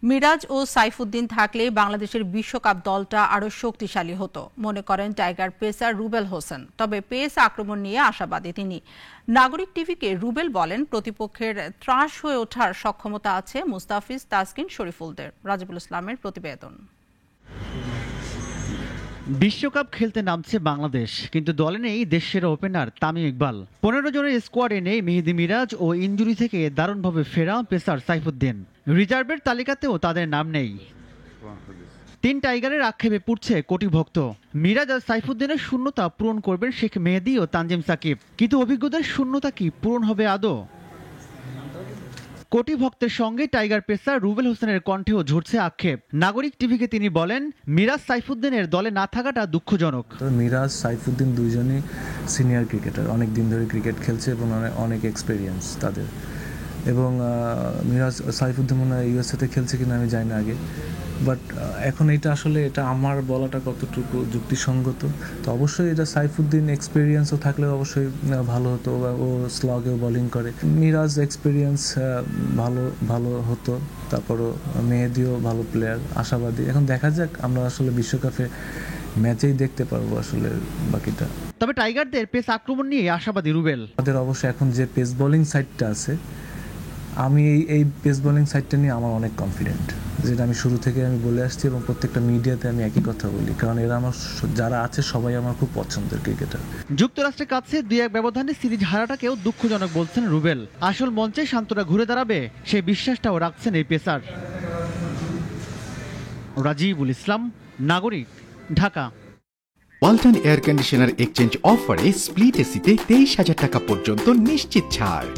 মিরাজ ও সাইফুদ্দিন থাকলে বাংলাদেশের বিশ্বকাপ দলটা আরও শক্তিশালী হতো মনে করেন টাইগার পেসার রুবেল হোসেন। তবে পেস আক্রমণ নিয়ে আশাবাদী তিনি। নাগরিক টিভিকে রুবেল বলেন, প্রতিপক্ষের ত্রাস হয়ে ওঠার সক্ষমতা আছে মুস্তাফিজ, তাসকিন, শরীফুলদের। রাজিবুল ইসলামের প্রতিবেদন। বিশ্বকাপ খেলতে নামছে বাংলাদেশ, কিন্তু দলে নেই দেশের ওপেনার তামিম ইকবাল। 15 জনের স্কোয়াডে নেই মেহেদী মিরাজ ও ইনজুরি থেকে দারুণভাবে ফেরা পেসার সাইফুদ্দিন। রিজার্ভের তালিকাতেও তাদের নাম নেই। 3 টাইগারের আক্ষেপে পুড়ছে কোটি ভক্ত। মিরাজ আর সাইফুদ্দিনের শূন্যতা পূরণ করবেন শেখ মেহেদী ও তানজিম সাকিব, কিন্তু অভিজ্ঞতার শূন্যতা কি পূরণ হবে আদৌ? কোটি ভক্তের সঙ্গে টাইগার পেসার রুবেল হোসেনের কণ্ঠেও ঝরছে আক্ষেপ। নাগরিক টিভিকে তিনি বলেন, মিরাজ সাইফুদ্দিনের দলে না থাকাটা দুঃখজনক। মিরাজ সাইফুদ্দিন দুইজনই সিনিয়র ক্রিকেটার, অনেক দিন ধরে ক্রিকেট খেলছে এবং অনেক এক্সপেরিয়েন্স তাদের। এবং মিরাজ সাইফুদ্দিন মনে হয় ইউএসএতে খেলছে কিনা আমি জানি না আগে, বাট এখন এটা আমার বলাটা কতটুকু যুক্তিসঙ্গত। তো অবশ্যই এটা সাইফুদ্দিন এক্সপেরিয়েন্সও থাকলে অবশ্যই ভালো হতো, ও স্লগেও বোলিং করে। মিরাজ এক্সপেরিয়েন্স ভালো হতো, তারপরও মেহেদিও ভালো প্লেয়ার, আশাবাদী। এখন দেখা যাক, আমরা আসলে বিশ্বকাপে ম্যাচেই দেখতে পারবো আসলে বাকিটা। তবে টাইগারদের পেস আক্রমণ নিয়ে আশাবাদী রুবেল। আমাদের অবশ্যই এখন যে পেস বোলিং সাইডটা আছে, আমি এই পেস বোলিং সাইডটা নিয়ে আমার অনেক কনফিডেন্ট, যেটা আমি শুরু থেকে আমি বলে আসছি এবং প্রত্যেকটা মিডিয়াতে আমি একই কথা বলি, কারণ এরা আমার যারা আছে সবাই আমার খুব পছন্দের ক্রিকেটার। যুক্তরাষ্ট্রের কাছে 2-1 ব্যবধানে সিরিজ হারাটাকেও দুঃখজনক বলছেন রুবেল। আসল মঞ্চে শান্তরা ঘুরে দাঁড়াবে সেই বিশ্বাসটাও রাখছেন এই পেসার। রাজিবুল ইসলাম, নাগরিক, Dhaka. Walton air conditioner exchange অফারে স্প্লিট এসিতে 23,000 টাকা পর্যন্ত নিশ্চিত ছাড়।